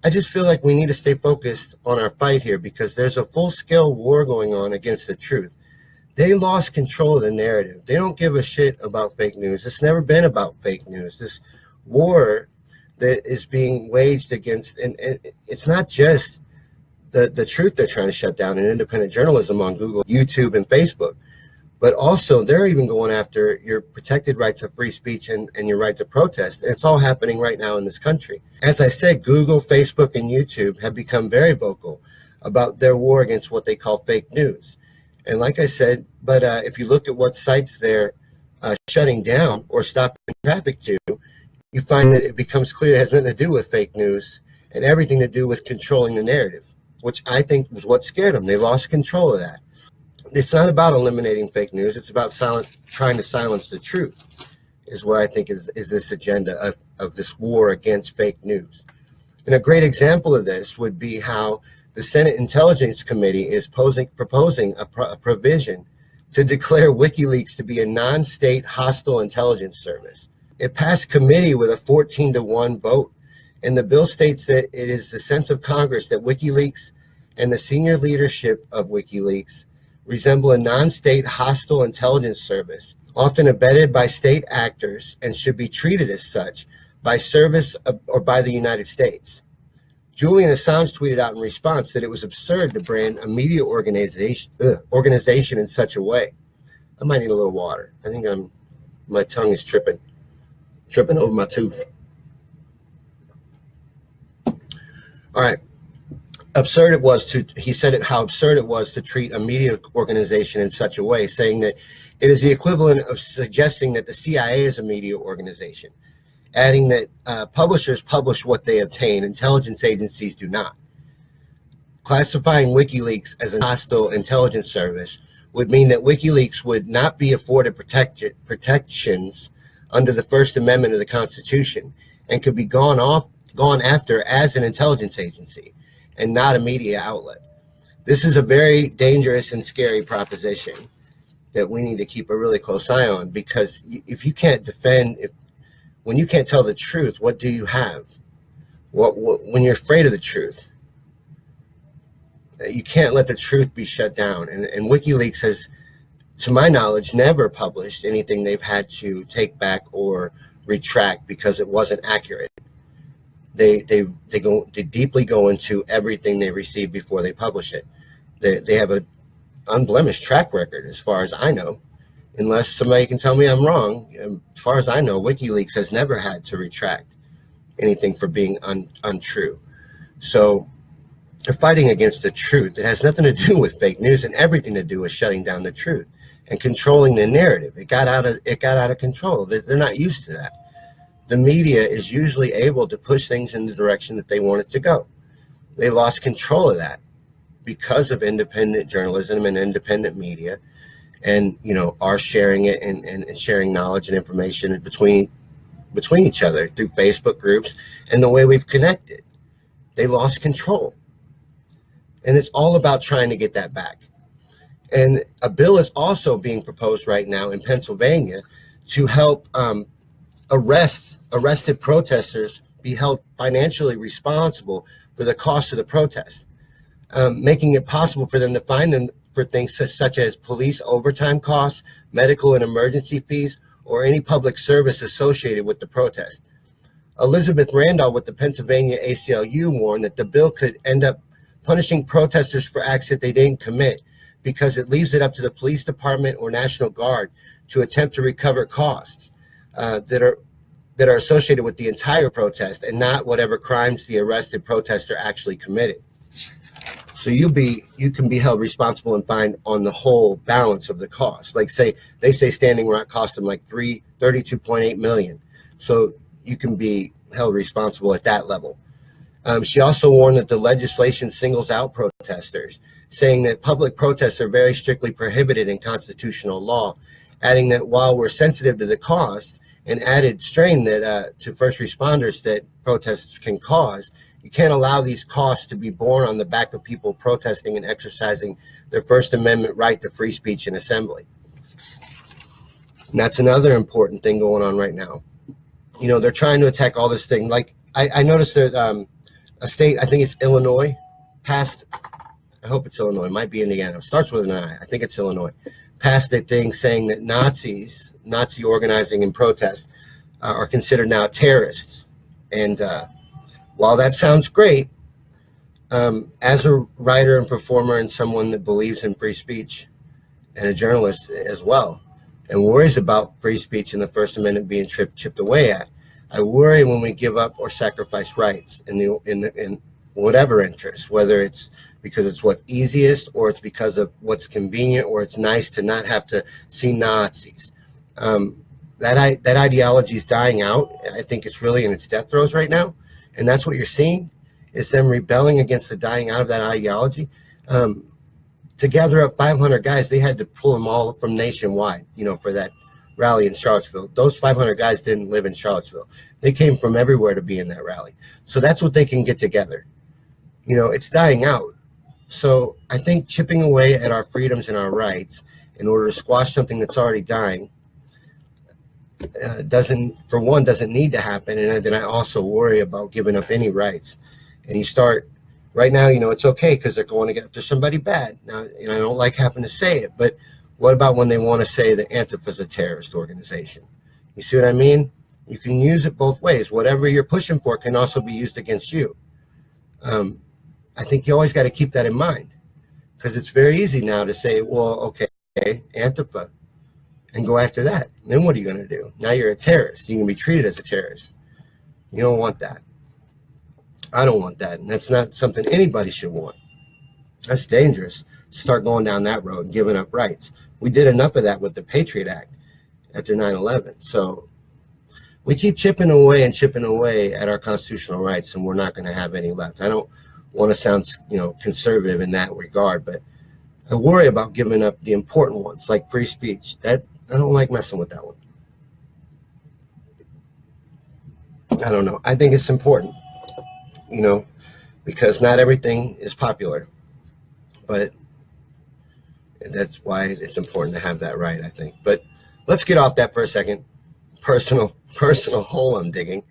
I just feel like we need to stay focused on our fight here because there's a full-scale war going on against the truth. They lost control of the narrative. They don't give a shit about fake news. It's never been about fake news. This war that is being waged against, and it's not just the truth they're trying to shut down and independent journalism on Google, YouTube, and Facebook, but also they're even going after your protected rights of free speech and your right to protest. And it's all happening right now in this country. As I said, Google, Facebook, and YouTube have become very vocal about their war against what they call fake news. And like I said, but if you look at what sites they're shutting down or stopping traffic to, you find that it becomes clear it has nothing to do with fake news and everything to do with controlling the narrative, which I think was what scared them. They lost control of that. It's not about eliminating fake news. It's about trying to silence the truth, is what I think is this agenda of this war against fake news. And a great example of this would be how the Senate Intelligence Committee is proposing a provision to declare WikiLeaks to be a non-state hostile intelligence service. It passed committee with a 14-1 vote, and the bill states that it is the sense of Congress that WikiLeaks and the senior leadership of WikiLeaks resemble a non-state hostile intelligence service, often abetted by state actors, and should be treated as such by service or by the United States. Julian Assange tweeted out in response that it was absurd to brand a media organization in such a way. I might need a little water. I think my tongue is tripping over my tooth. All right. He said how absurd it was to treat a media organization in such a way, saying that it is the equivalent of suggesting that the CIA is a media organization, adding that publishers publish what they obtain, intelligence agencies do not. Classifying WikiLeaks as a hostile intelligence service would mean that WikiLeaks would not be afforded protections under the First Amendment of the Constitution and could be gone after as an intelligence agency and not a media outlet. This is a very dangerous and scary proposition that we need to keep a really close eye on, because if you can't when you can't tell the truth, what do you have? When you're afraid of the truth, you can't let the truth be shut down. And WikiLeaks has, to my knowledge, never published anything they've had to take back or retract because it wasn't accurate. They deeply go into everything they receive before they publish it. They have an unblemished track record, as far as I know. Unless somebody can tell me I'm wrong, as far as I know, WikiLeaks has never had to retract anything for being untrue. So they're fighting against the truth. It has nothing to do with fake news and everything to do with shutting down the truth and controlling the narrative. It got out of control. They're not used to that. The media is usually able to push things in the direction that they want it to go. They lost control of that because of independent journalism and independent media, and are sharing it and sharing knowledge and information between each other through Facebook groups and the way we've connected. They lost control. And it's all about trying to get that back. And a bill is also being proposed right now in Pennsylvania to help arrested protesters be held financially responsible for the cost of the protest, making it possible for them to fine them for things such as police overtime costs, medical and emergency fees, or any public service associated with the protest. Elizabeth Randall with the Pennsylvania ACLU warned that the bill could end up punishing protesters for acts that they didn't commit, because it leaves it up to the police department or National Guard to attempt to recover costs that are associated with the entire protest and not whatever crimes the arrested protester actually committed. So you can be held responsible and fined on the whole balance of the cost. Like they say Standing Rock cost them like $32.8 million. So you can be held responsible at that level. She also warned that the legislation singles out protesters, saying that public protests are very strictly prohibited in constitutional law, adding that while we're sensitive to the costs and added strain that to first responders that protests can cause, you can't allow these costs to be borne on the back of people protesting and exercising their First Amendment right to free speech and assembly. And that's another important thing going on right now. They're trying to attack all this thing. Like I noticed that a state, I think it's Illinois, passed, I hope it's Illinois, it might be Indiana, it starts with an I think it's Illinois, passed a thing saying that Nazi organizing and protest are considered now terrorists. And while that sounds great, as a writer and performer and someone that believes in free speech and a journalist as well, and worries about free speech and the First Amendment being chipped away at, I worry when we give up or sacrifice rights in whatever interest, whether it's because it's what's easiest or it's because of what's convenient or it's nice to not have to see Nazis. That ideology is dying out. I think it's really in its death throes right now, and that's what you're seeing is them rebelling against the dying out of that ideology. To gather up 500 guys, they had to pull them all from nationwide, for that rally in Charlottesville. Those 500 guys didn't live in Charlottesville. They came from everywhere to be in that rally. So that's what they can get together. It's dying out. So I think chipping away at our freedoms and our rights in order to squash something that's already dying doesn't need to happen. And then I also worry about giving up any rights. And you start right now, it's okay because they're going to get after somebody bad. Now, I don't like having to say it, but what about when they want to say that Antifa is a terrorist organization? You see what I mean? You can use it both ways. Whatever you're pushing for can also be used against you. I think you always got to keep that in mind because it's very easy now to say, well, okay, Antifa, and go after that. Then what are you going to do? Now you're a terrorist. You can be treated as a terrorist. You don't want that. I don't want that. And that's not something anybody should want. That's dangerous. Start going down that road and giving up rights. We did enough of that with the Patriot Act after 9/11. So we keep chipping away at our constitutional rights, and we're not going to have any left. I don't want to sound, conservative in that regard, but I worry about giving up the important ones like free speech. That I don't like messing with that one. I don't know. I think it's important, because not everything is popular, but that's why it's important to have that right, I think. But let's get off that for a second. Personal hole I'm digging.